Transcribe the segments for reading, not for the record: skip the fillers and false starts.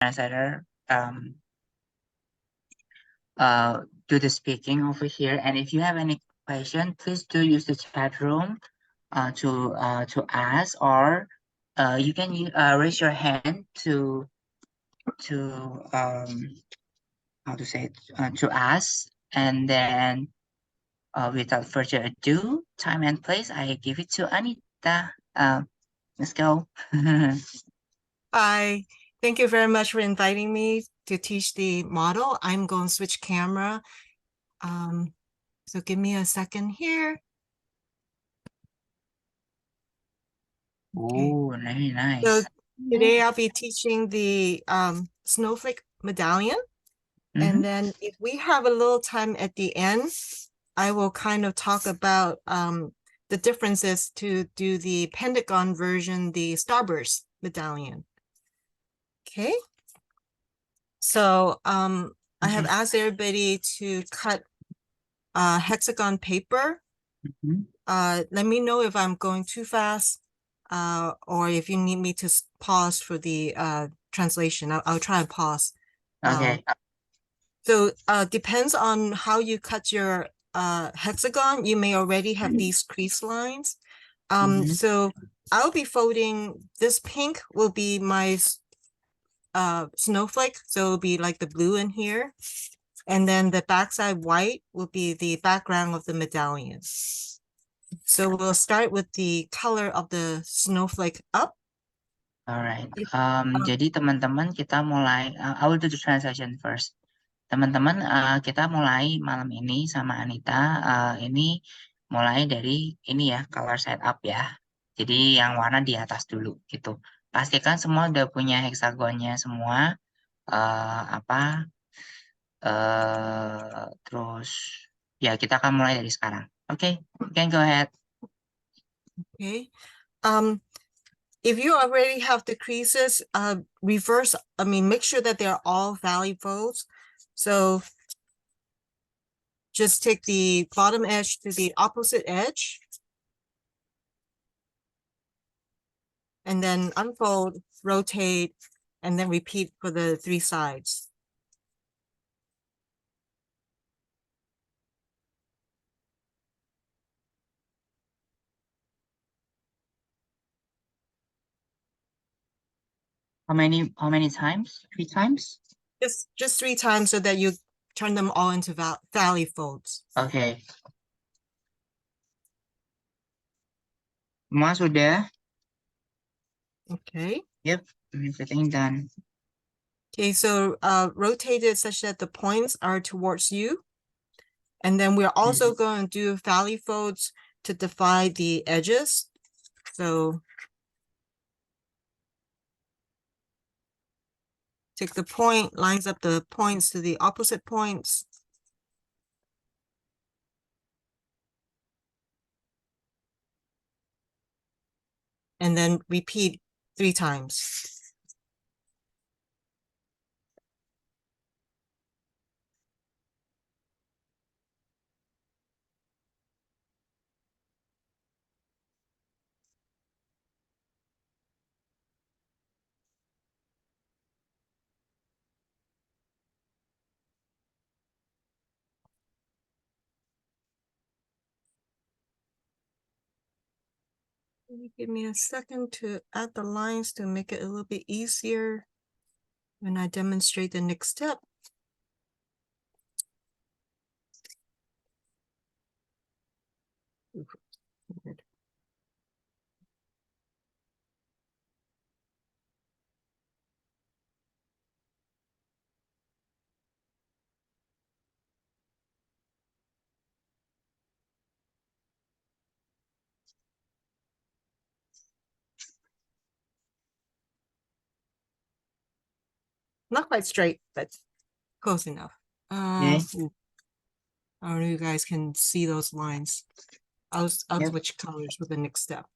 translator do the speaking over here. And if you have any question, please do use the chat room to ask, or you can raise your hand to how to say it, to ask. And then without further ado, time and place, I give it to Anita. Let's go. Hi, thank you very much for inviting me to teach the model. I'm going to switch camera. So give me a second here. Okay. Oh, very nice. So today I'll be teaching the Snowflake medallion. And then if we have a little time at the end, I will kind of talk about the differences to do the Pentagon version, the Starburst medallion. Okay. So I have asked everybody to cut hexagon paper. Let me know if I'm going too fast or if you need me to pause for the translation. I'll try and pause. Okay. So depends on how you cut your hexagon. You may already have these crease lines. So I'll be folding, this pink will be my snowflake, so it'll be like the blue in here. And then the backside white will be the background of the medallion. So we'll start with the color of the snowflake up. Alright. Jadi teman-teman kita mulai, I will do the translation first. Teman-teman, kita mulai malam ini sama Anita, ini mulai dari ini ya, color setup ya. Jadi yang warna di atas dulu gitu. Pastikan semua udah punya heksagonnya semua. Terus ya kita akan mulai dari sekarang. Okay, you can go ahead. Okay. If you already have the creases, make sure that they're all valid folds. So just take the bottom edge to the opposite edge. And then unfold, rotate, and then repeat for the 3 sides. How many times? 3 times? Just 3 times so that you turn them all into valley folds. Okay. Semua sudah? Okay. Yep, everything done. Okay, so rotate it such that the points are towards you. And then we're also going to do valley folds to divide the edges. So take the point, lines up the points to the opposite points. And then repeat 3 times. Give me a second to add the lines to make it a little bit easier when I demonstrate the next step. Not quite straight, but close enough. Okay. I don't know if you guys can see those lines. I'll switch colors with the next step.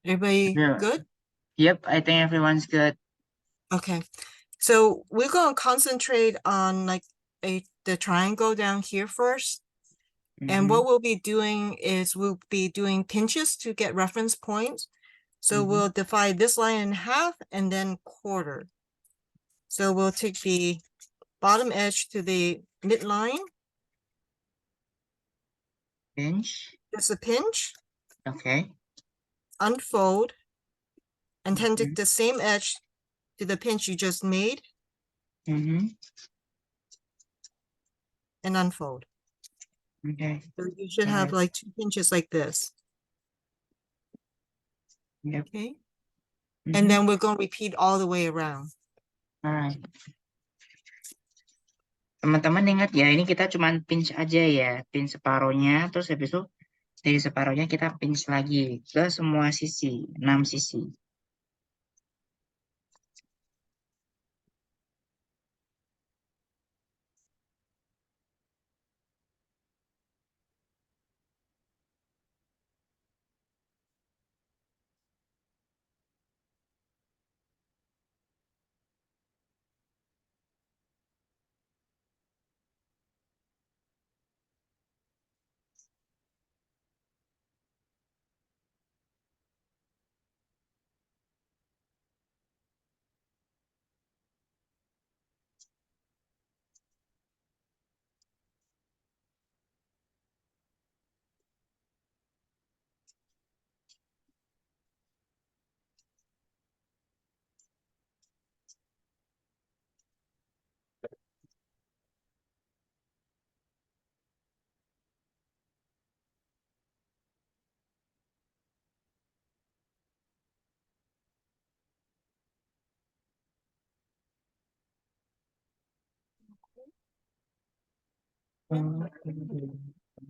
Everybody good? Yep, I think everyone's good. Okay. So we're going to concentrate on like the triangle down here first. And what we'll be doing is we'll be doing pinches to get reference points. So we'll divide this line in half and then quarter. So we'll take the bottom edge to the midline. Pinch. Just a pinch. Okay. Unfold. And then take the same edge to the pinch you just made. And unfold. Okay. So you should have like 2 pinches like this. Yep. Okay. And then we're going to repeat all the way around. Alright. Teman-teman ingat ya, ini kita cuman pinch aja ya, pinch separohnya, terus habis itu dari separohnya kita pinch lagi ke semua sisi, 6 sisi.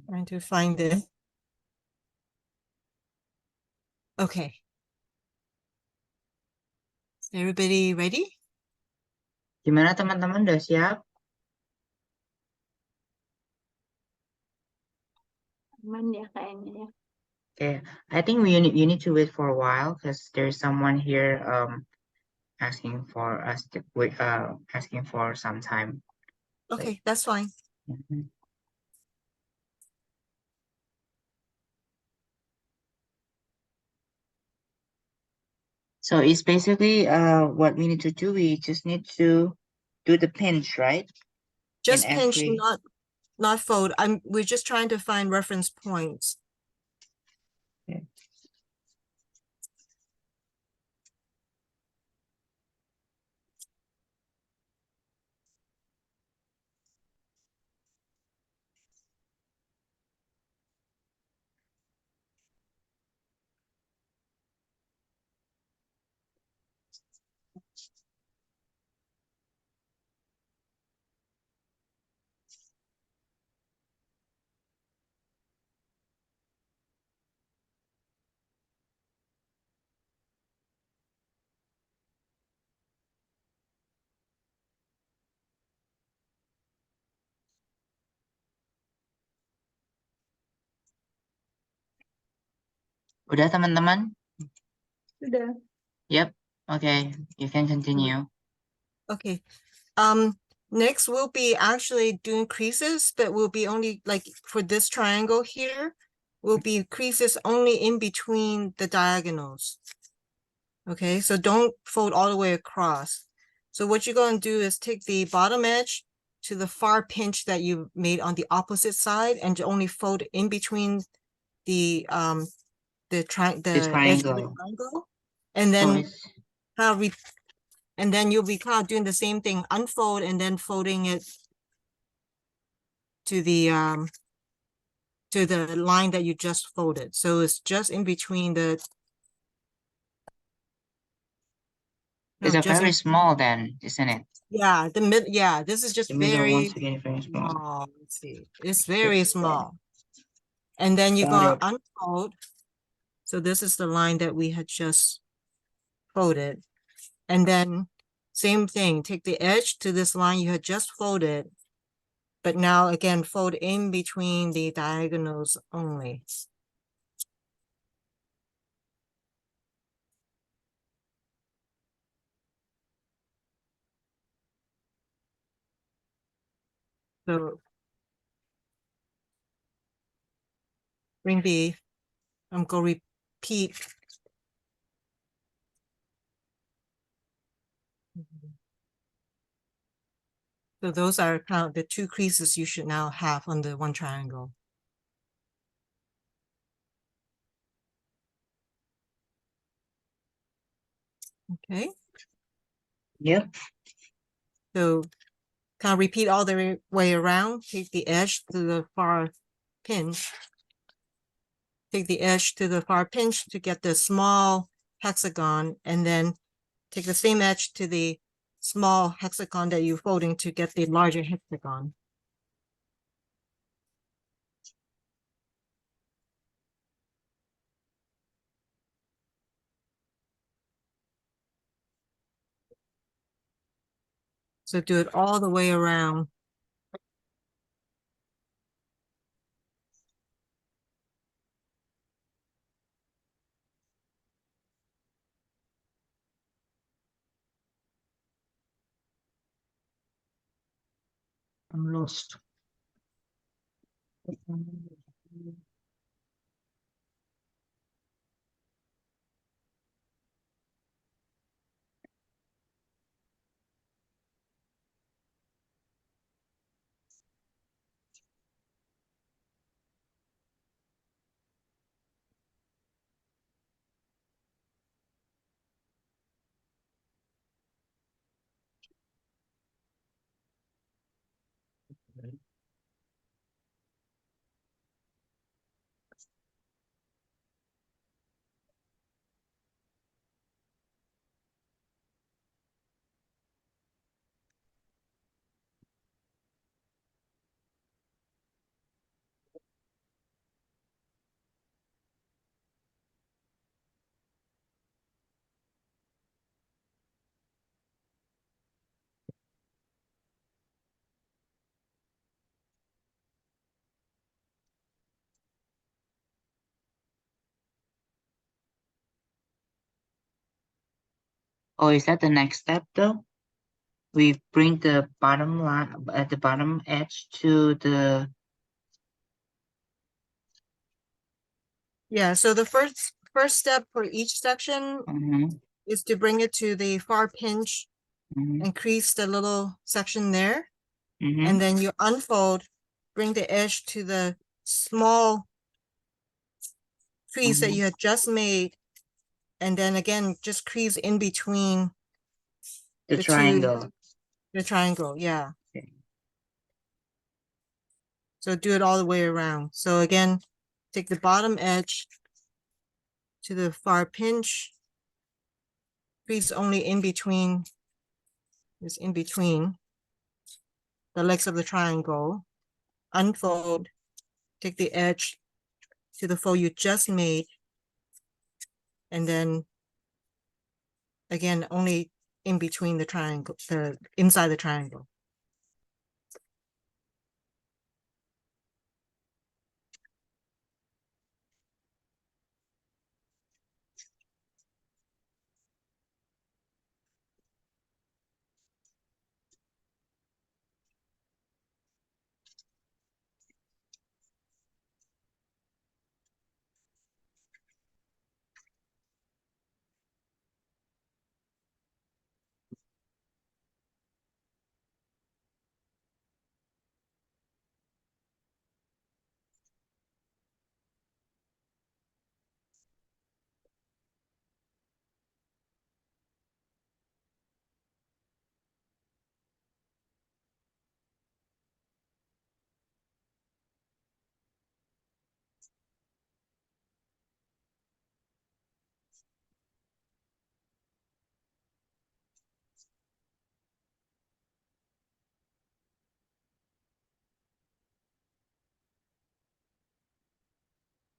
Trying to find it. Okay. Everybody ready? Gimana teman-teman, udah siap? Aman ya kayaknya ya. Okay, I think you need to wait for a while because there's someone here asking for us to wait, asking for some time. Okay, that's fine. So it's basically what we need to do. We just need to do the pinch, right? Just In pinch, every... not fold. We're just trying to find reference points. Okay. Udah teman-teman? Sudah. Yep. Okay, you can continue. Okay. Next we'll be actually doing creases, but we'll be only like for this triangle here, will be creases only in between the diagonals. Okay, so don't fold all the way across. So what you're going to do is take the bottom edge to the far pinch that you made on the opposite side and only fold in between the edge of the triangle, and then and then you'll be kind of doing the same thing, unfold and then folding it to the line that you just folded. So it's just in between the It's a very small then, isn't it? Yeah, this is just The middle very once again very small. small. Let's see. It's very small. And then you're going to unfold. So this is the line that we had just folded. And then same thing, take the edge to this line you had just folded. But now again, fold in between the diagonals only. So ring B, I'm going to repeat So those are kind of the two creases you should now have on the one triangle. Okay. Yep. So kind of repeat all the way around. Take the edge to the far pinch. Take the edge to the far pinch to get the small hexagon, and then take the same edge to the small hexagon that you're folding to get the larger hexagon. So do it all the way around. I'm lost. Oh, is that the next step though? We bring the bottom line at the bottom edge to the. Yeah, so the first step for each section is to bring it to the far pinch, increase the little section there, and then you unfold, bring the edge to the small crease that you had just made, and then again just crease in between The triangle. The triangle, yeah. Okay. So do it all the way around. So again, take the bottom edge to the far pinch, crease only in between, is in between the legs of the triangle, unfold, take the edge to the fold you just made, and then again, only in between the triangle, the inside the triangle.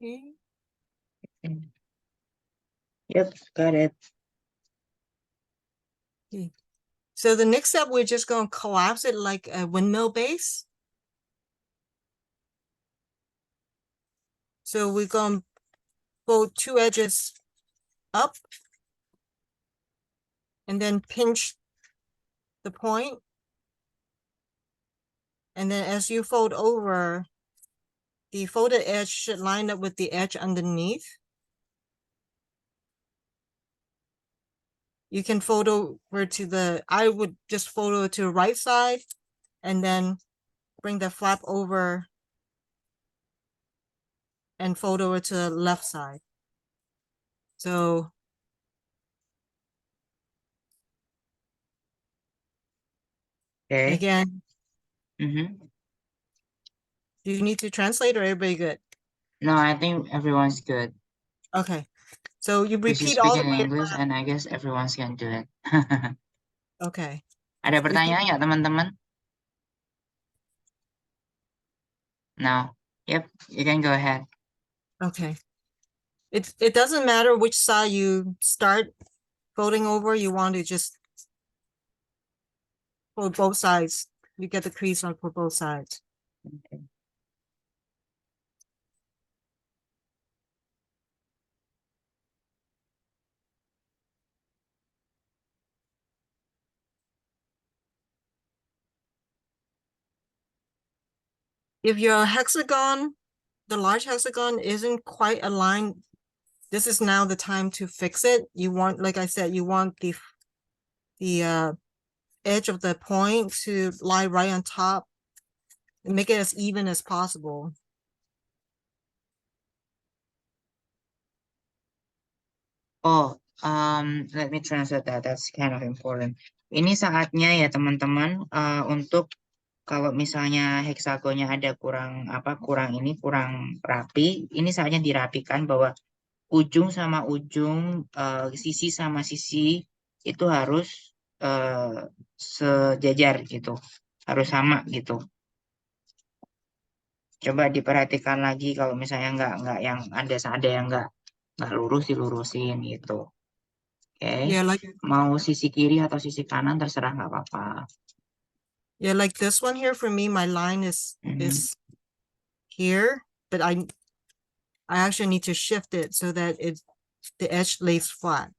Okay. Yep, got it. Okay. So the next step, we're just going to collapse it like a windmill base. So we're going to fold two edges up and then pinch the point. And then as you fold over, the folded edge should line up with the edge underneath. You can fold over to I would just fold over to the right side and then bring the flap over and fold over to the left side. So Okay. again, Mm-hmm. do you need to translate or everybody good? No, I think everyone's good. Okay. So you Because you repeat speak all the in way English around. and I guess everyone's can do it. Okay. Ada Repeat. pertanyaan nggak teman-teman? No. Yep, you can go ahead. Okay. It doesn't matter which side you start folding over, you want to just fold both sides. You get the crease on for both sides. Okay. If your hexagon, the large hexagon isn't quite aligned, this is now the time to fix it. You want, like I said, you want the edge of the point to lie right on top and make it as even as possible. Oh, let me translate that. That's kind of important. Ini saatnya ya teman-teman untuk kalau misalnya heksagonnya ada kurang kurang rapi, ini saatnya dirapikan bahwa ujung sama ujung, sisi sama sisi itu harus sejajar gitu, harus sama gitu. Coba diperhatikan lagi kalau misalnya nggak yang ada yang nggak lurus dilurusin gitu. Oke, Yeah, like mau sisi kiri atau sisi kanan terserah nggak apa-apa. like this one here for me, my line is Mhm. here, but I actually need to shift it so that the edge lays flat.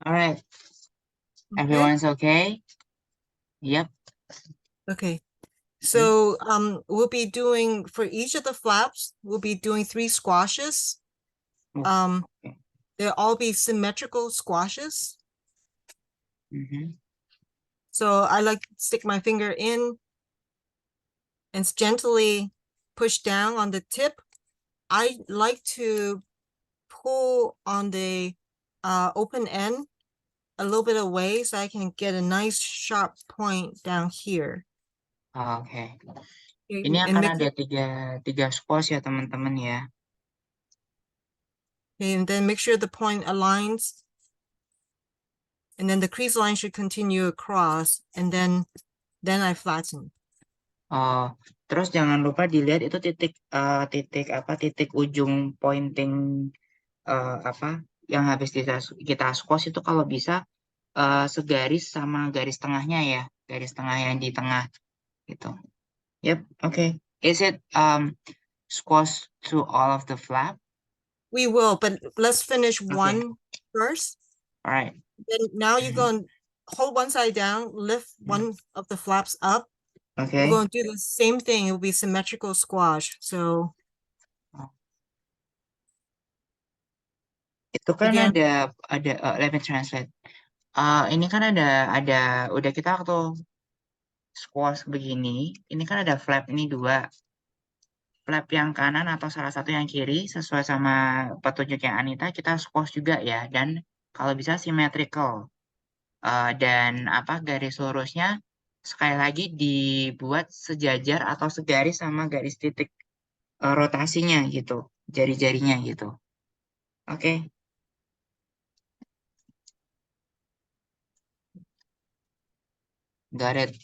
All right, Okay. everyone's okay? Yep. Okay. So we'll be doing for each of the flaps, we'll be doing 3 squashes. Okay. They'll all be symmetrical squashes. Mhm. So I like to stick my finger in and gently push down on the tip. I like to pull on the open end a little bit away so I can get a nice sharp point down here. Oke. Okay, Ini and akan make ada tiga squash ya teman-teman ya. and then make sure the point aligns. And then the crease line should continue across, and then I flatten. Oh, terus jangan lupa dilihat itu titik ujung pointing yang habis kita squash itu kalau bisa segaris sama garis tengahnya ya, garis tengah yang di tengah gitu. Yep, okay. Is it squash to all of the flap? We will, but let's finish one first. All right. Then now you're going to hold one side down, lift one of the flaps up. Okay. We're going to do the same thing. It will be symmetrical squash. So Itu kan again, ada let me translate. Ini kan udah kita waktu squash begini, ini kan ada flap ini dua. Flap yang kanan atau salah satu yang kiri sesuai sama petunjuk yang Anita kita squash juga ya, dan Kalau bisa symmetrical. Dan apa garis lurusnya sekali lagi dibuat sejajar atau segaris sama garis titik rotasinya gitu, jari-jarinya gitu. Oke, got it.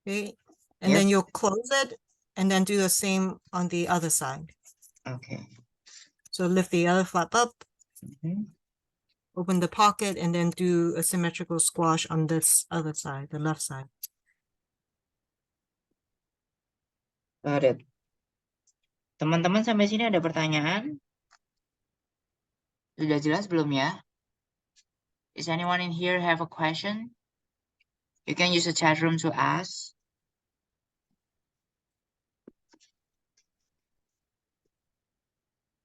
Okay. And Yep. then you'll close it and then do the same on the other side. Okay. So lift the other flap up, Mhm. open the pocket, and then do a symmetrical squash on this other side, the left side. Got it. Teman-teman sampai sini ada pertanyaan? Sudah jelas belum ya? Is anyone in here have a question? You can use the chat room to ask.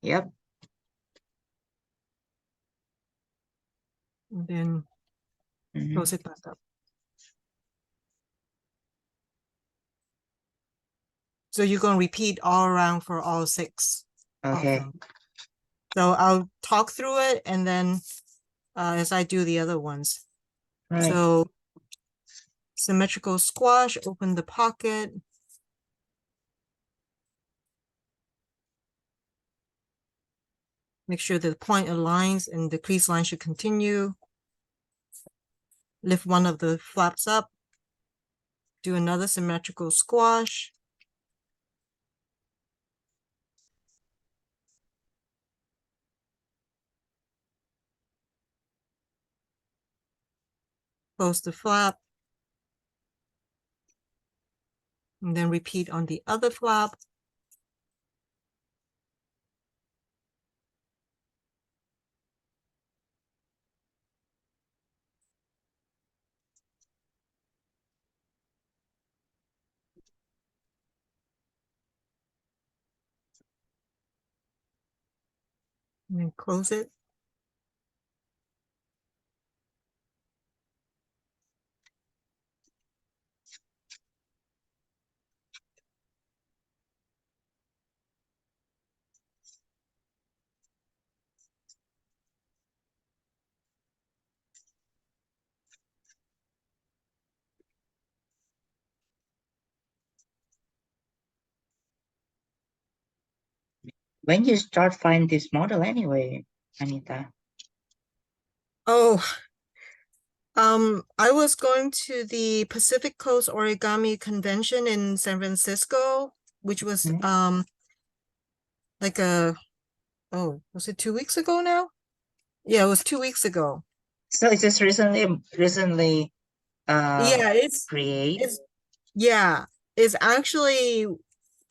Yep. And then Mhm. close it back up. So you're going to repeat all around for all 6 of Okay. them. So I'll talk through it and then as I do the other ones. Right. So symmetrical squash, open the pocket. Make sure the point aligns and the crease line should continue. Lift one of the flaps up. Do another symmetrical squash. Close the flap. And then repeat on the other flap. And then close it. When you start find this model anyway, Anita? Oh, I was going to the Pacific Coast Origami Convention in San Francisco, which was Mhm. like was it 2 weeks ago now? Yeah, it was 2 weeks ago. So it's just recently Yeah, create. it's actually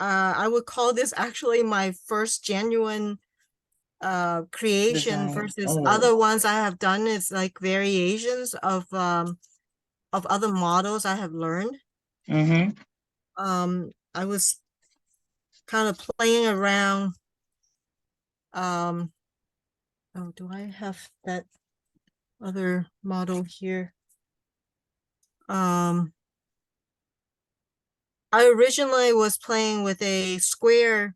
I would call this actually my first genuine creation Design. versus Oh. other ones I have done is like variations of other models I have learned. Mm-hmm. I was kind of playing around. Oh, do I have that other model here? I originally was playing with a square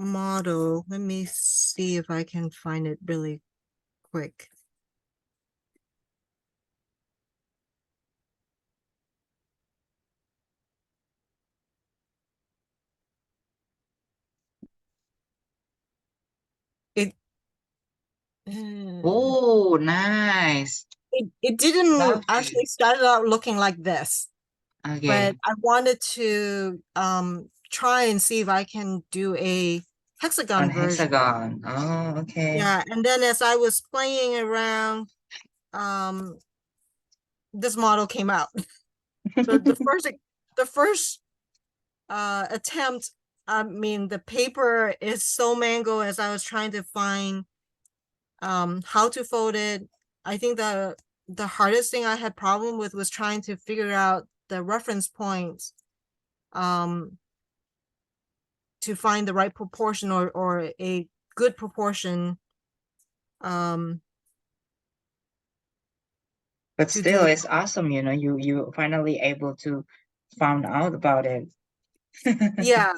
model. Let me see if I can find it really quick. It Oh, nice. it didn't Lovely. actually start out looking like this, Okay. but I wanted to try and see if I can do a hexagon On version. hexagon. Oh, okay. Yeah, and then as I was playing around, this model came out. The first attempt, I mean, the paper is so mango as I was trying to find how to fold it. I think the hardest thing I had problem with was trying to figure out the reference points to find the right proportion or a good proportion But to still, do. it's awesome, you finally able to found out about it. Yeah.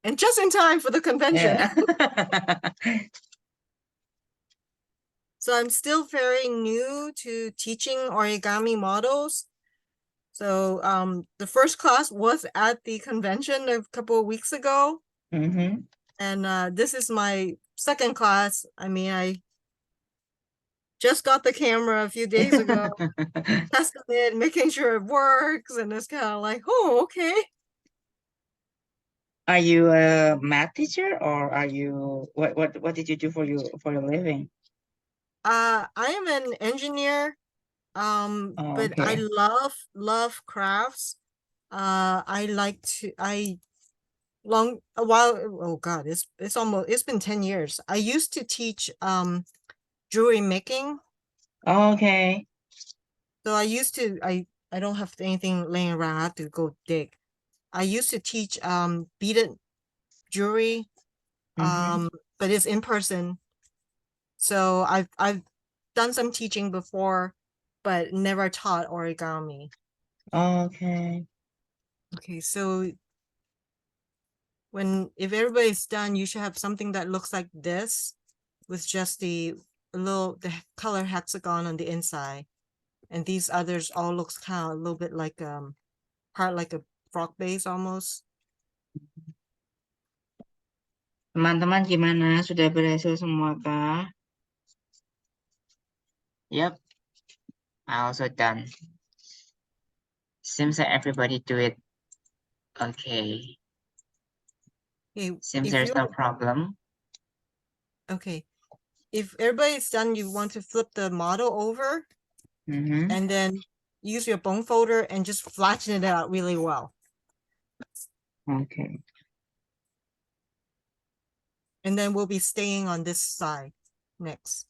and just in time for the convention. Yeah. So I'm still very new to teaching origami models. So the first class was at the convention a couple of weeks ago. Mm-hmm. And this is my second class. I mean, I just got the camera a few days ago, tested it, making sure it works, and it's kind of like, oh, okay. Are you a math teacher or are you what did you do for your living? I am an engineer, Oh, but I okay. love crafts. I long a while, oh God, it's been 10 years. I used to teach jewelry making. Okay. So I don't have anything laying around. I have to go dig. I used to teach beaded jewelry, Mm-hmm. but it's in person. So I've done some teaching before, but never taught origami. Okay. Okay, so if everybody's done, you should have something that looks like this with just the color hexagon on the inside. And these others all looks kind of a little bit like part like a frog base almost. Teman-teman gimana? Sudah berhasil semua kah? Yep, I also done. Seems that everybody do it. Okay. Okay, Seems if there's you no problem. okay, if everybody's done, you want to flip the model over Mm-hmm. and then use your bone folder and just flatten it out really well. Okay. And then we'll be staying on this side next.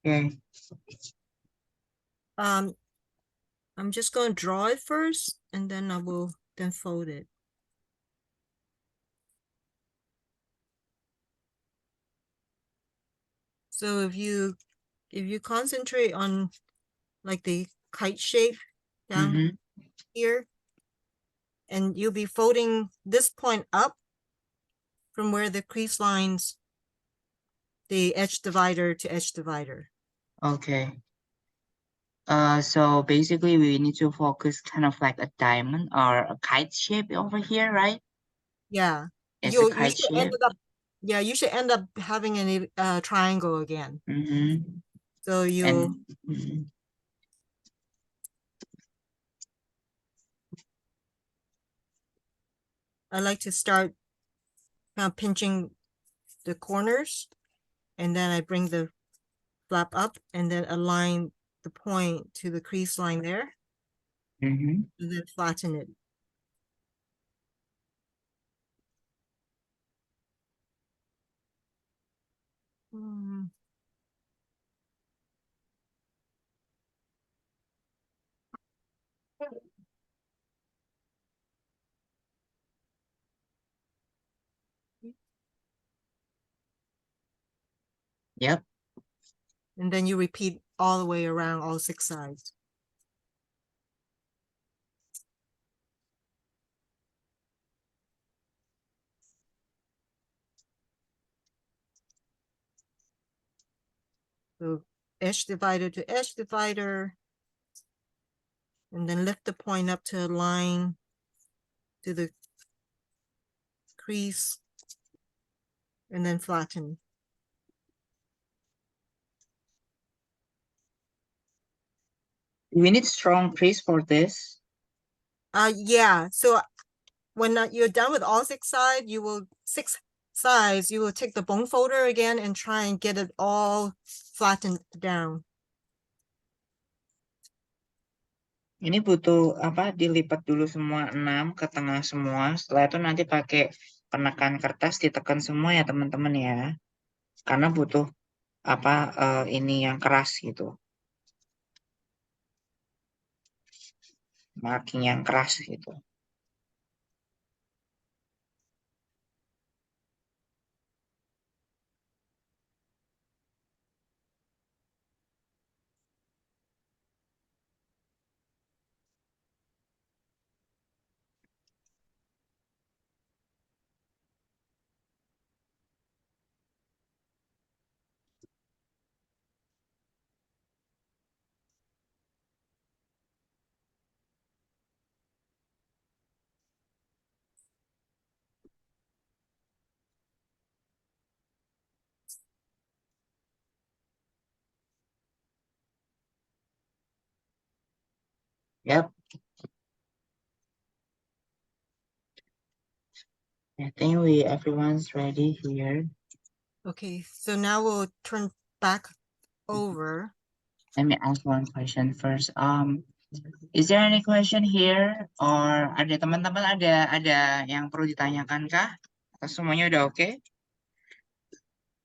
Okay. I'm just going to draw it first and then I will then fold it. So if you concentrate on like the kite shape down Mm-hmm. here, and you'll be folding this point up from where the crease lines the edge divider to edge divider. Okay. So basically we need to focus kind of like a diamond or a kite shape over here, right? Yeah. It's a You kite should end shape. up you should end up having a triangle again. Mm-hmm. So And mm-hmm. I like to start kind of pinching the corners, and then I bring the flap up and then align the point to the crease line there, Mm-hmm. and then flatten it. Mm. Yep. And then you repeat all the way around all 6 sides. So edge divider to edge divider, and then lift the point up to align to the crease, and then flatten. We need strong crease for this. Yeah, so when you're done with all 6 sides, you will take the bone folder again and try and get it all flattened down. Ini butuh apa? Dilipat dulu semua 6 ke tengah semua. Setelah itu nanti pakai penekan kertas ditekan semua ya teman-teman ya. Karena butuh apa ini yang keras gitu. marking yang keras gitu. Yep. I think everyone's ready here. Okay, so now we'll turn back over. Let me ask one question first. Is there any question here? Or ada teman-teman ada yang perlu ditanyakan kah? Atau semuanya udah oke?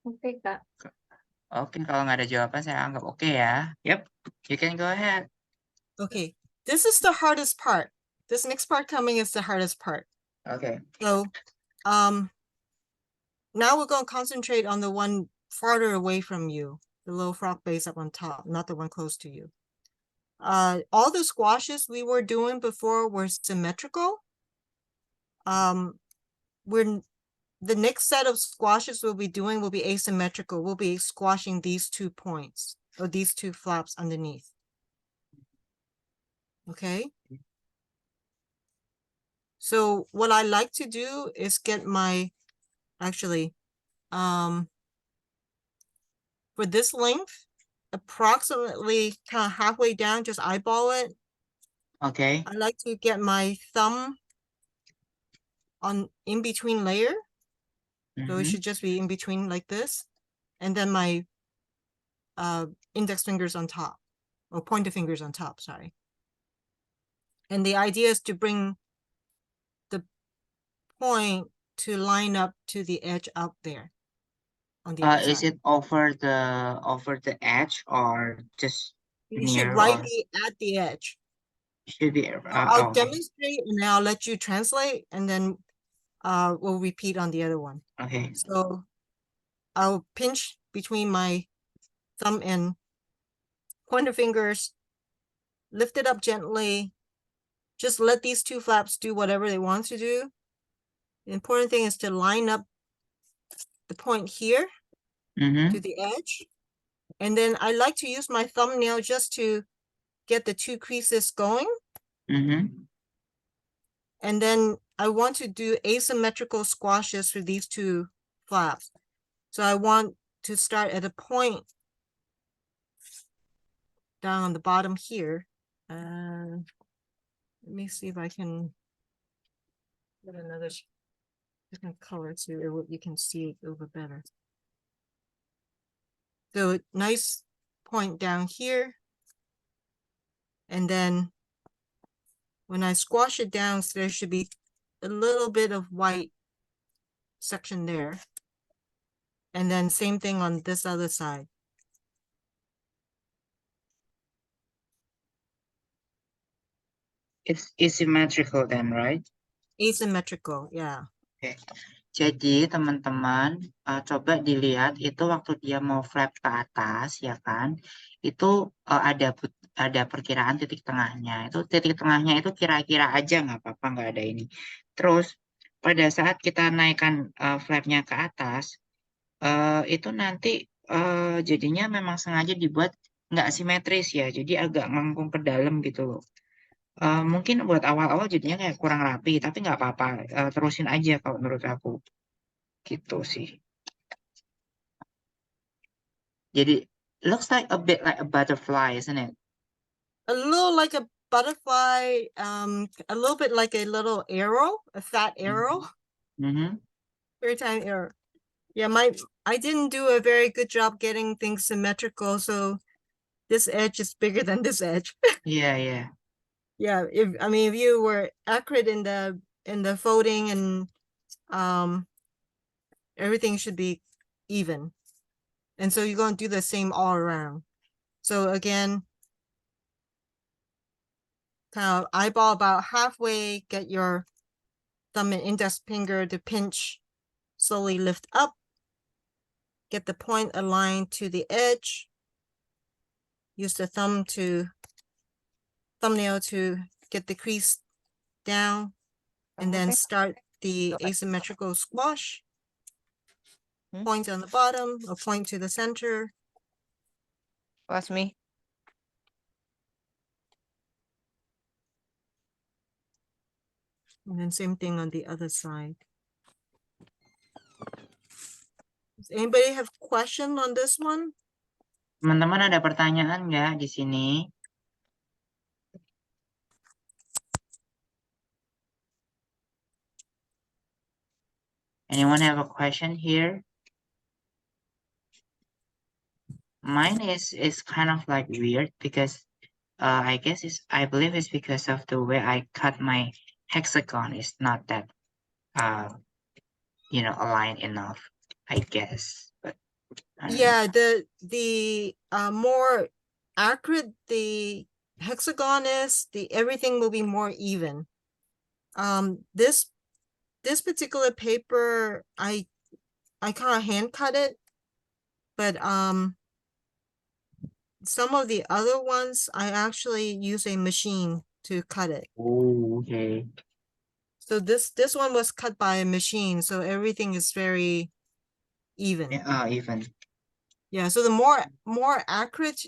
Oke, Kak. Oke, kalau nggak ada jawaban saya anggap oke ya. Yep, you can go ahead. Okay, this is the hardest part. This next part coming is the hardest part. Okay. So, now we're going to concentrate on the one farther away from you, the little frog base up on top, not the one close to you. All the squashes we were doing before were symmetrical. The next set of squashes we'll be doing will be asymmetrical. We'll be squashing these 2 points or these 2 flaps underneath. Okay. So what I like to do is get my, actually, for this length, approximately kind of halfway down, just eyeball it. Okay. I like to get my thumb on in between layer. So it should just be in between like this. And then my index fingers on top, or pointer fingers on top, sorry. And the idea is to bring the point to line up to the edge out there on the other Is side. it over the edge or just You should near right or be at the edge. should be I'll okay. demonstrate and then I'll let you translate, and then we'll repeat on the other one. Okay. So I'll pinch between my thumb and pointer fingers, lift it up gently. Just let these 2 flaps do whatever they want to do. The important thing is to line up the point here to the edge. And then I like to use my thumbnail just to get the 2 creases going. And then I want to do asymmetrical squashes for these 2 flaps. So I want to start at a point down on the bottom here. Let me see if I can get another different color so you can see it a little bit better. So nice point down here. And then when I squash it down, so there should be a little bit of white section there. And then same thing on this other side. It's asymmetrical then, right? Asymmetrical, yeah. Okay. Jadi teman-teman coba dilihat itu waktu dia mau flap ke atas ya kan, itu ada perkiraan titik tengahnya. Itu titik tengahnya itu kira-kira aja nggak apa-apa, nggak ada ini. Terus pada saat kita naikkan flapnya ke atas, itu nanti jadinya memang sengaja dibuat nggak simetris ya, jadi agak ngangkung ke dalam gitu loh. Mungkin buat awal-awal jadinya kayak kurang rapi, tapi nggak apa-apa, terusin aja kalau menurut aku. Gitu sih. Jadi, looks like a bit like a butterfly, isn't it? A little like a butterfly, a little bit like a little arrow, a fat arrow. Very tiny arrow. Yeah, I didn't do a very good job getting things symmetrical, so this edge is bigger than this edge. Yeah. Yeah, if you were accurate in the folding and everything should be even. And so you're going to do the same all around. So again, kind of eyeball about halfway, get your thumb and index finger to pinch, slowly lift up, get the point aligned to the edge, use the thumbnail to get the crease down, and then start the asymmetrical squash. Point on the bottom, or point to the center. That's me. And then same thing on the other side. Does anybody have question on this one? Teman-teman ada pertanyaan nggak di sini? Anyone have a question here? Mine is kind of like weird because I guess I believe it's because of the way I cut my hexagon is not that aligned enough, I guess. But I don't know. Yeah, the more accurate the hexagon is, everything will be more even. This particular paper, I kind of hand cut it, but some of the other ones I actually use a machine to cut it. Oh, okay. So this one was cut by a machine, so everything is very even. Yeah, even. Yeah, so the more accurate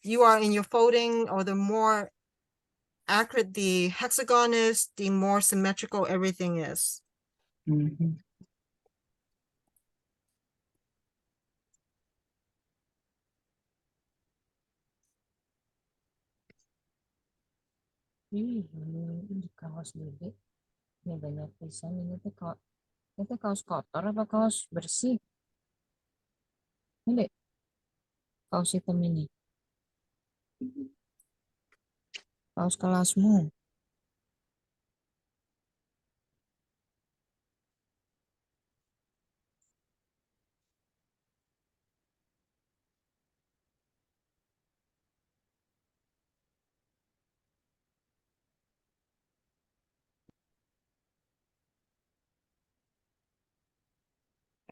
you are in your folding, or the more accurate the hexagon is, the more symmetrical everything is. Mhm. Ini kaos Dede. Ini banyak pisan. Ini teh kaos kotor apa kaos bersih? Ini kaos hitam ini. Kaos kelasmu.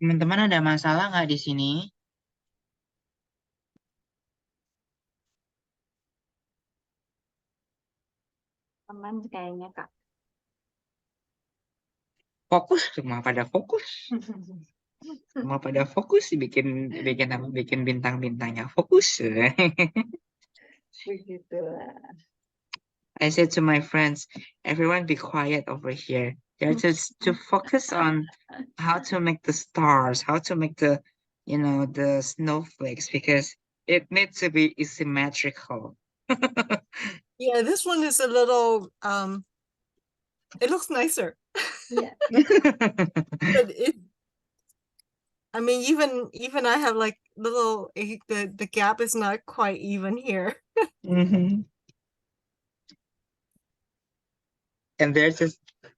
Teman-teman ada masalah nggak di sini? Aman kayaknya, Kak. Fokus, semua pada fokus. Semua pada fokus bikin bintang-bintangnya fokus. Begitulah. I said to my friends, everyone be quiet over here. They're just to focus on how to make the stars, how to make the snowflakes, because it needs to be symmetrical. Yeah, this one is a little it looks nicer. Yeah. But I mean, even I have like little, the gap is not quite even here. Mhm.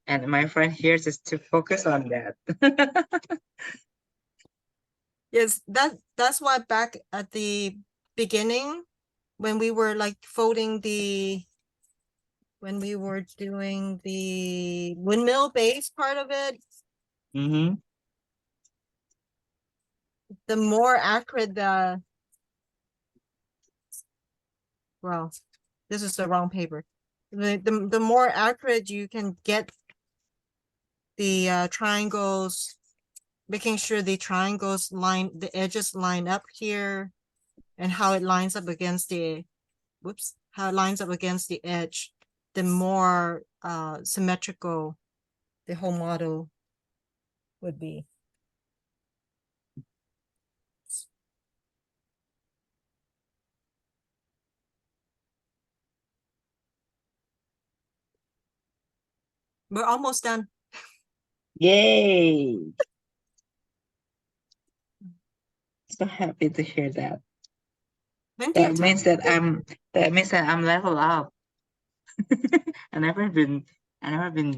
And my friend here just to focus on that. Yes, that's why back at the beginning, when we were like when we were doing the windmill base part of it, Mm-hmm. the more accurate well, this is the wrong paper. The more accurate you can get the triangles, making sure the triangles the edges line up here, and how it lines up against the edge, the more symmetrical the whole model would be. We're almost done. Yay! So happy to hear that. That means that I'm level up. I never been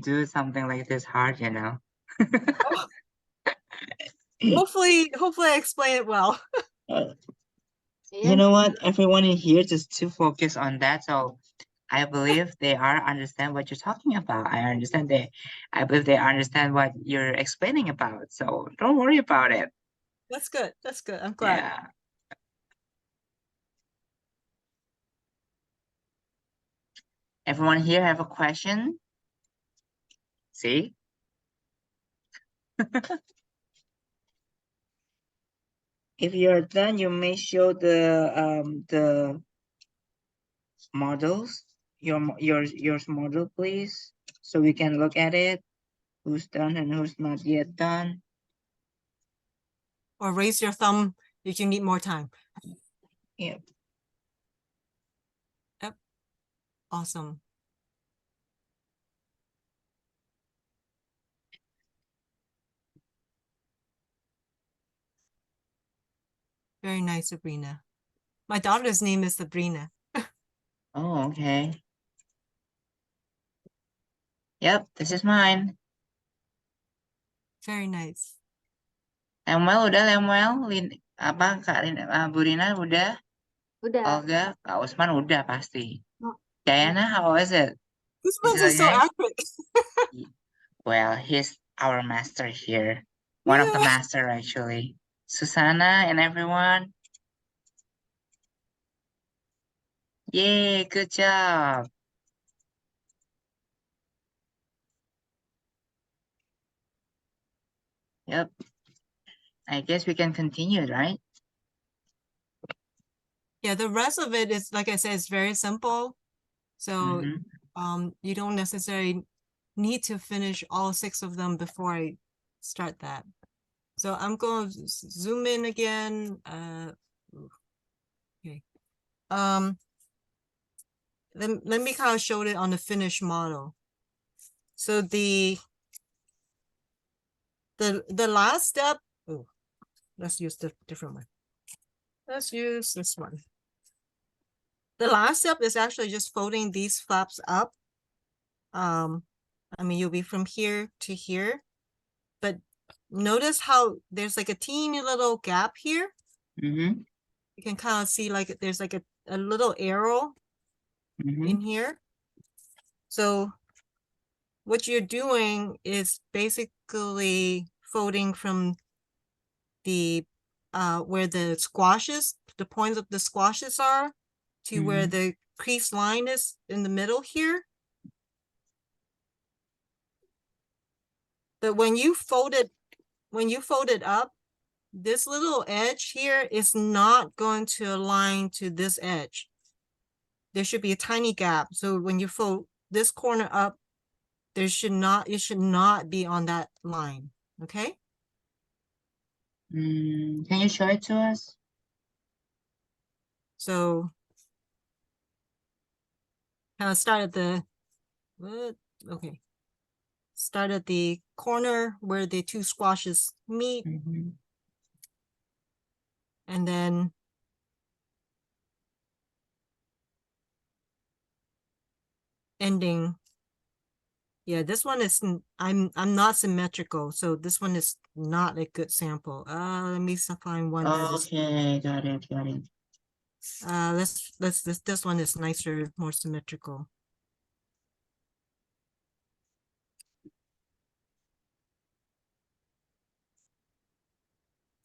do something like this hard, you know. Hopefully I explain it well. You know what? Everyone in here just to focus on that. So I believe they are understand what you're talking about. I believe they understand what you're explaining about. So don't worry about it. That's good. That's good. I'm glad. Yeah. Everyone here have a question? See? If you're done, you may show the models, your model, please, so we can look at it. Who's done and who's not yet done? Or raise your thumb if you need more time. Yep. Awesome. Very nice, Sabrina. My daughter's name is Sabrina. Oh, okay. Yep, this is mine. Very nice. Lemuel udah, Lemuel, Kak Bu Rina udah, Udah. Olga, Kak Usman udah pasti. Oh, Diana, how is it? Whose Is ones it are so okay? accurate? Well, he's our master here. One of the Yeah. master, actually. Susanna and everyone. Yay, good job. Yep. I guess we can continue, right? Yeah, the rest of it is, like I said, it's very simple. So Mhm. you don't necessarily need to finish all 6 of them before I start that. So I'm going to zoom in again. Okay. Let me kind of show it on the finished model. So the last step, oh, let's use the different one. Let's use this one. The last step is actually just folding these flaps up. I mean, you'll be from here to here, but notice how there's like a teeny little gap here. Mhm. You can kind of see like there's like a little arrow Mhm. in here. So what you're doing is basically folding from the where the squashes, the points of the squashes are, to where Mhm. the crease line is in the middle here. But when you fold it up, this little edge here is not going to align to this edge. There should be a tiny gap. So when you fold this corner up, it should not be on that line. Okay. Can you show it to us? So kind of start at the, okay. Start at the corner where the 2 squashes meet, Mhm. and then ending. Yeah, this one is, I'm not symmetrical, so this one is not a good sample. Let me find one that is, Okay, got it, got it. this one is nicer, more symmetrical.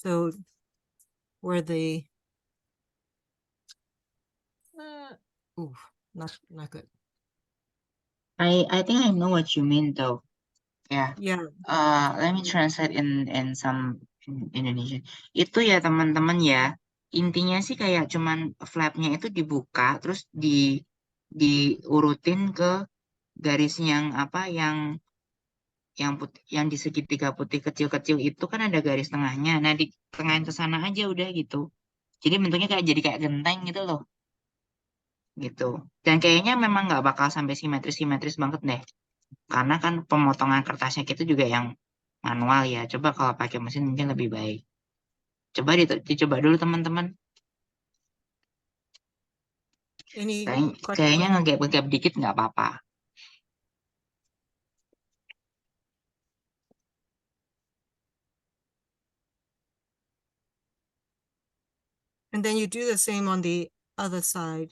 So where the ooh, not good. I think I know what you mean though. Yeah. Yeah, Let me translate in some Indonesian. Itu ya teman-teman ya. Intinya sih kayak cuman flapnya itu dibuka terus diurutin ke garis yang apa yang putih, yang di segitiga putih kecil-kecil itu kan ada garis tengahnya. Nah, di tengahin ke sana aja udah gitu. Jadi bentuknya kayak genteng gitu loh. Gitu. Dan kayaknya memang nggak bakal sampai simetris-simetris banget deh. Karena kan pemotongan kertasnya kita juga yang manual ya. Coba kalau pakai mesin mungkin lebih baik. Coba dicoba dulu teman-teman. any Kayaknya question? ngegap dikit nggak apa-apa. And then you do the same on the other side.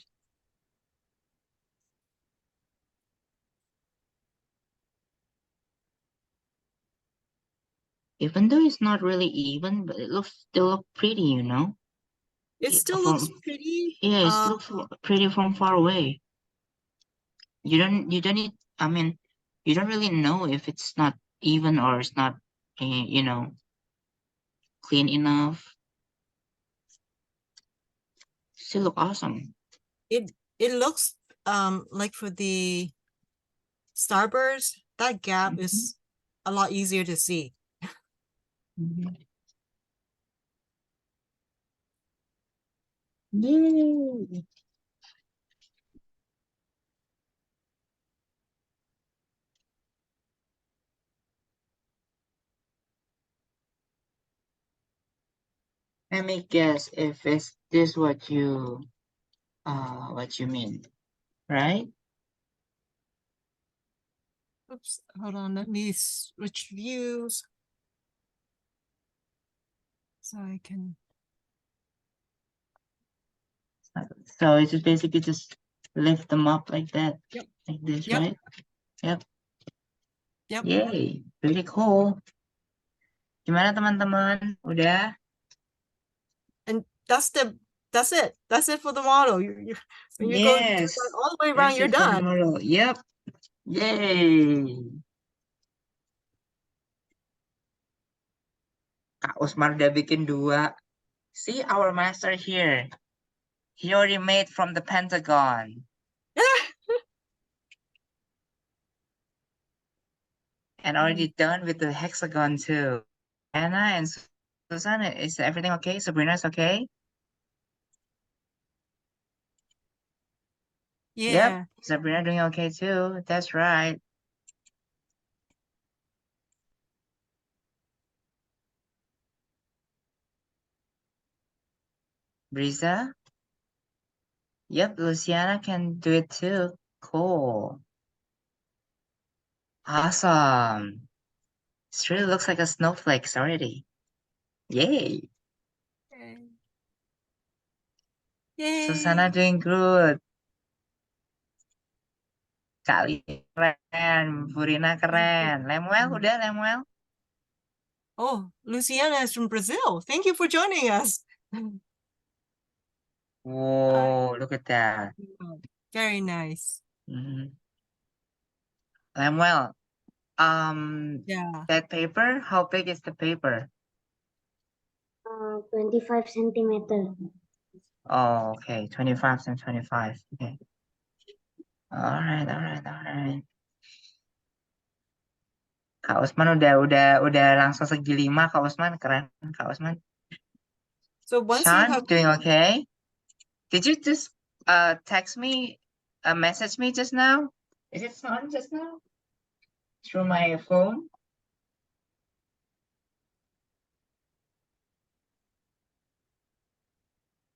Even though it's not really even, but it looks still look pretty, you know. It still From looks pretty. yeah, it looks pretty from far away. You don't need. I mean, you don't really know if it's not even or it's not, you know, clean enough. Still look awesome. It looks like for the starburst, that gap is a lot easier to see. Yay! Let me guess if it's this what you mean, right? Oops, hold on, let me switch views so I can. So it's just basically just lift them up like that. Yep. Like this, Yep. right? Yep. Yep. Yay, pretty cool. Gimana teman-teman? Udah? And that's it. That's it for the model. When you go do Yes. that all the way around, That's you're it for the done. model. Yep. Yay. Kak Usman udah bikin 2. See our master here. He already made from the Pentagon. And already done with the hexagon too. Anna and Susan, is everything okay? Sabrina's okay? Yeah. Yep, Sabrina doing okay too. That's right. Brisa? Yep, Luciana can do it too. Cool. Awesome. This really looks like a snowflakes already. Yay. Yay. Susana doing good. Kali keren. Burina keren. Lemuel, udah Lemuel? Oh, Luciana is from Brazil. Thank you for joining us. Whoa, look at that. Very nice. Lemuel, Yeah. that paper, how big is the paper? 25 centimeter. Oh, okay, 25 and 25. Okay. All right. Kak Usman udah langsung segi 5, Kak Usman keren, Kak Usman. So once you Sean have doing okay? Did you just text me, message me just now? Is it Sean just now? Through my phone?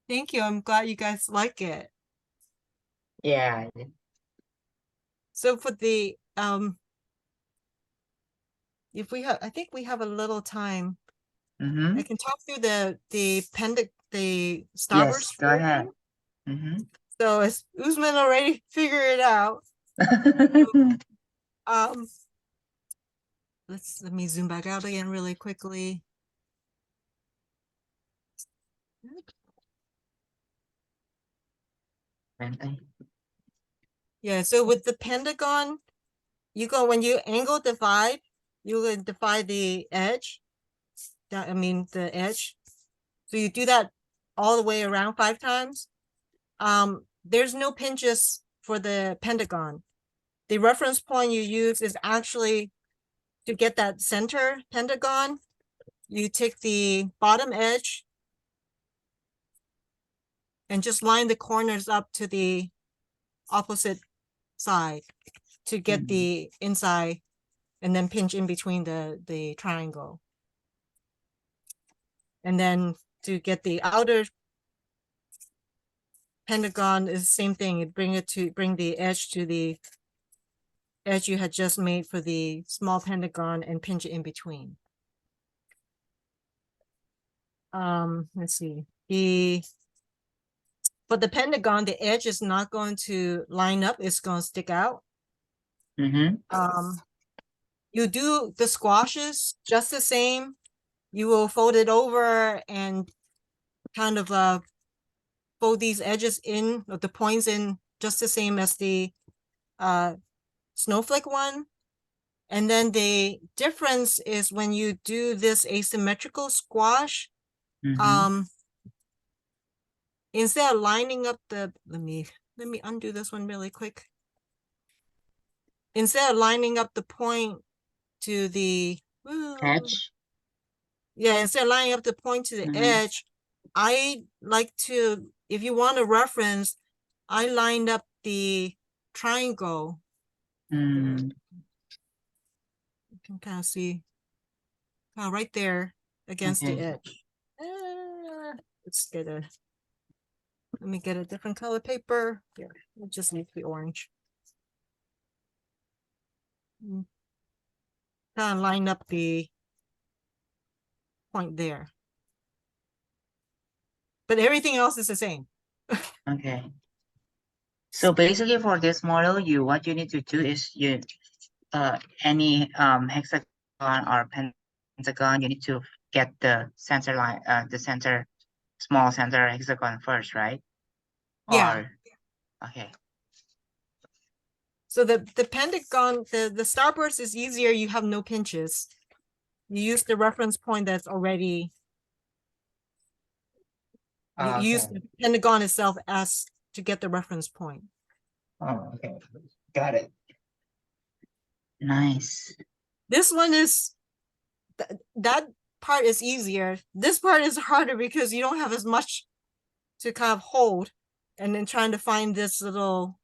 Thank you. I'm glad you guys like it. Yeah. So for the if we have, I think we have a little time. I can talk through the starburst. Yes, go ahead. So as Usman already figured it out. Let me zoom back out again really quickly. Yeah, so with the pentagon, when you angle divide, you will divide the edge. The edge. So you do that all the way around 5 times. There's no pinches for the pentagon. The reference point you use is actually to get that center pentagon. You take the bottom edge and just line the corners up to the opposite side to get the inside, and then pinch in between the triangle. And then to get the outer pentagon is the same thing. You bring the edge to the edge you had just made for the small pentagon and pinch it in between. Let's see. For the pentagon, the edge is not going to line up, it's going to stick out. You do the squashes just the same. You will fold it over and kind of fold these edges in, or the points in, just the same as the snowflake one. And then the difference is when you do this asymmetrical squash, instead of lining up the, let me undo this one really quick. Instead of lining up the point to the Edge. yeah, instead of lining up the point to the edge, I like to, if you want a reference, I lined up the triangle. You can kind of see right there against the edge. Let's get a, let me get a different color paper. Here, it just needs to be orange. Kind of line up the point there. But everything else is the same. Okay. So basically for this model, what you need to do is any hexagon or pentagon, you need to get the center line, the small center hexagon first, right? Yeah. Or, okay. So the pentagon, the starburst is easier. You have no pinches. You use the reference point that's already, you use the pentagon itself as to get the reference point. Oh, okay. Got it. Nice. This one is, that part is easier. This part is harder because you don't have as much to kind of hold, and then trying to find this little,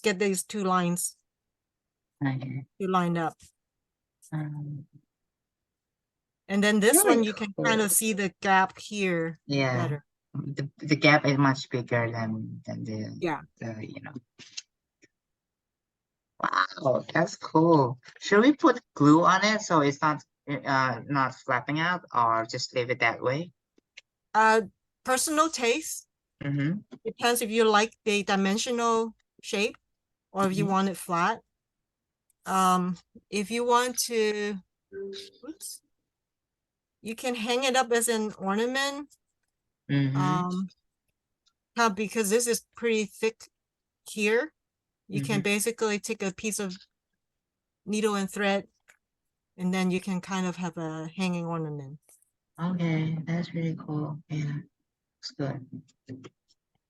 get these two lines Okay. to line up. Um, And then this really one, you can kind of see the gap here yeah. better. The gap is much bigger than the, Yeah. you know. Wow, that's cool. Should we put glue on it so it's not flapping out, or just leave it that way? Personal taste. Mm-hmm. Depends if you like the dimensional shape or if you Mhm. want it flat. If you want to, oops, you can hang it up as an ornament. Because this is pretty thick here, you can basically take a piece of needle and thread, and then you can kind of have a hanging ornament. Okay, that's really cool. Yeah, it's good.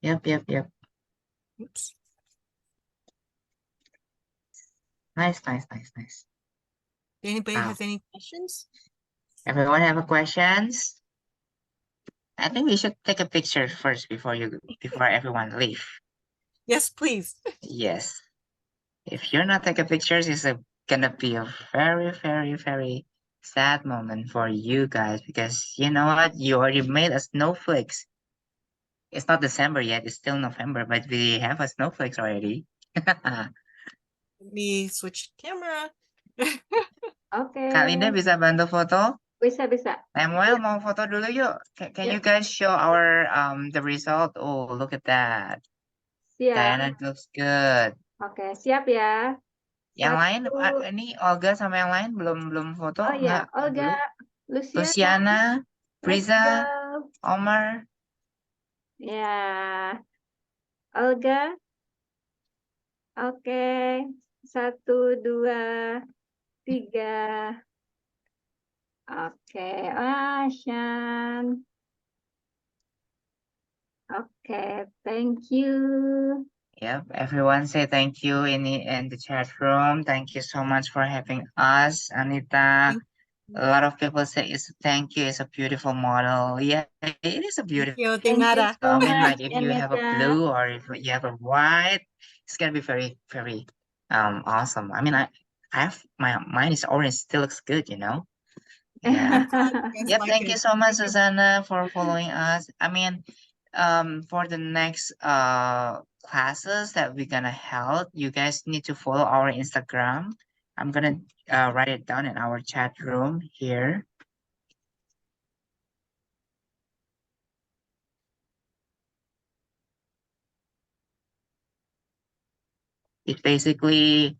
Yep. Oops. Nice. Anybody Wow. has any questions? Everyone have questions? I think we should take a picture first before everyone leave. Yes, please. Yes. If you're not taking pictures, gonna be a very sad moment for you guys, because you know what? You already made a snowflakes. It's not December yet, it's still November, but we have a snowflakes already. Let me switch camera. Oke. Kak Linda bisa bantu foto? Bisa. Samuel mau foto dulu yuk. Can you guys show our the result? Oh, look at that. Siap. Diana looks good. Oke, siap ya. Yang lain, Satu. ini Olga sama yang lain belum foto? Oh ya, Enggak? Olga, Dulu. Luciana, Luciana, let's Priza, go. Omar. Ya, Olga. Oke, 1, 2, 3. Oke, Shan. Oke, thank you. Yep, everyone say thank you in the chat room. Thank you so much for having us, Anita. A lot of people say thank you. It's a beautiful model. Yeah, it is a beautiful. Yo, Thank you nada. so I mean, much, like if you have a Anita. blue or if you have a white, it's gonna be very awesome. I mean, I have mine is orange, still looks good, you know. Yeah. Yep. Like Thank you it. so much, Susanna, for following us. I mean, for the next classes that we're gonna hold, you guys need to follow our Instagram. I'm gonna write it down in our chat room here. It's basically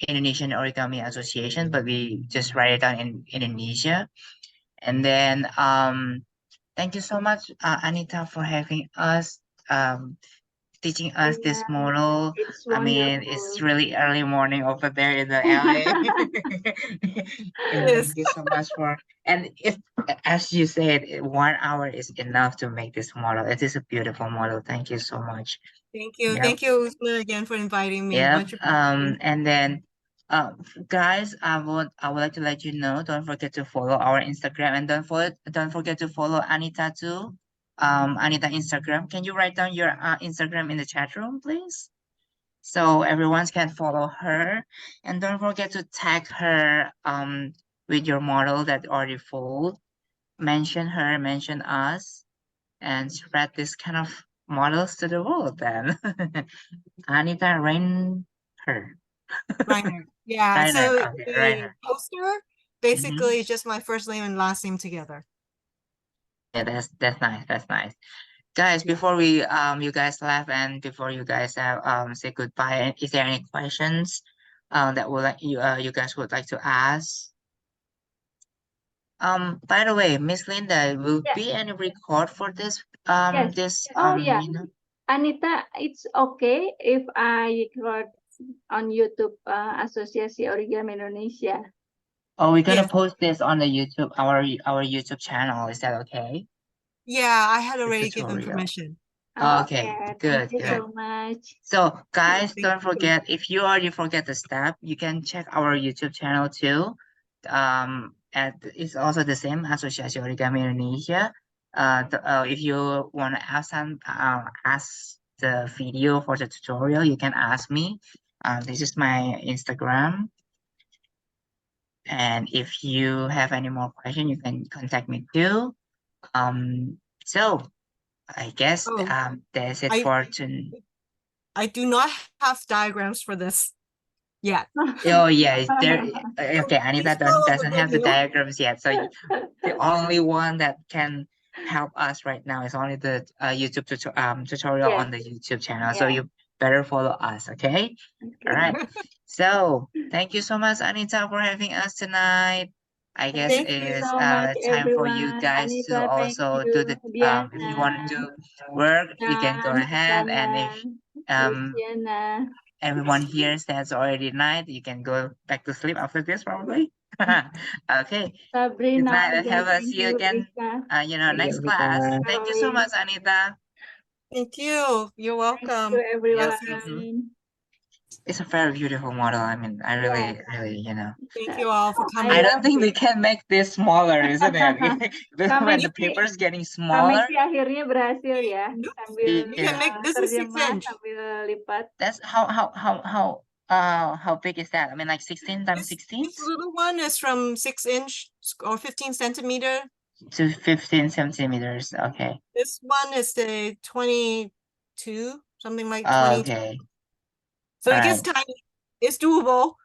Indonesian Origami Association, but we just write it down in Indonesia. And then thank you so much, Anita, for having us, teaching us this Yeah, model. it's I mean, it's wonderful. really early morning over there in the LA. And Yes. thank you so much for, and if, as you said, 1 hour is enough to make this model. It is a beautiful model. Thank you so much. Thank you. Yep. Thank you, Usma, again for inviting me. Yep. Much appreciated. And then, guys, I would like to let you know, don't forget to follow our Instagram, and don't forget to follow Anita too. Anita Instagram. Can you write down your Instagram in the chat room, please? So everyone can follow her, and don't forget to tag her with your model that already full. Mention her, mention us, and spread this kind of models to the world. Then Anita Reinehr. Reiner. Yeah. Reiner. So Okay, the Reiner. poster basically is just my first name and last name together. Yeah, that's nice. That's nice. Guys, before we you guys left and before you guys have say goodbye, is there any questions that would like you guys would like to ask? By the way, Miss Linda, will Yeah. be any record for this Yes. Oh yeah, you know? Anita, it's okay if I record on YouTube Asosiasi Origami Indonesia. Oh, we're gonna Yes. post this on the YouTube our YouTube channel. Is that okay? Yeah, I had The already given tutorial. permission. Okay, good, Thank you good. so much. So guys, Thank don't you. forget, if you already forget the step, you can check our YouTube channel too. It's also the same, Asosiasi Origami Indonesia. If you want to ask the video for the tutorial, you can ask me. This is my Instagram. And if you have any more questions, you can contact me too. So I guess Oh, that's it I for tonight. I do not have diagrams for this yet. Oh yeah, there. Okay, Anita Please follow the doesn't have the video. diagrams yet, so the only one that can help us right now is only the YouTube tutorial Yes. on the YouTube channel. So Yeah. you better follow us, okay? All right. So thank you so much, Anita, for having us tonight. I guess Thank Thank you it's so much, time for you everyone. guys to Anita, thank also do the you. if you want to Diana, do work, you can go ahead, and if Sana, um Luciana. everyone here says already night, you can go back to sleep after this probably. Okay. Good Sabrina, night and again, have us thank see you you, again Rika. next class. Thank you so much, Anita. Thank you. You're Thank you, welcome. Yep. everyone. It's a very beautiful model. I mean, I Yes. really, Thank you all for I I coming. don't love think we it. can make this smaller, isn't it? When the Kamexi, paper is getting smaller. Kamexi akhirnya berhasil ya, sambil You can make this is 6 terjemah inch. sambil lipat. That's how big is that? I mean, like 16 times 16 This little one is from 6 inch or 15 centimeter. to 15 centimeters. Okay. This one is the 22, something like 22. Okay. So All it gets right. tiny. It's doable.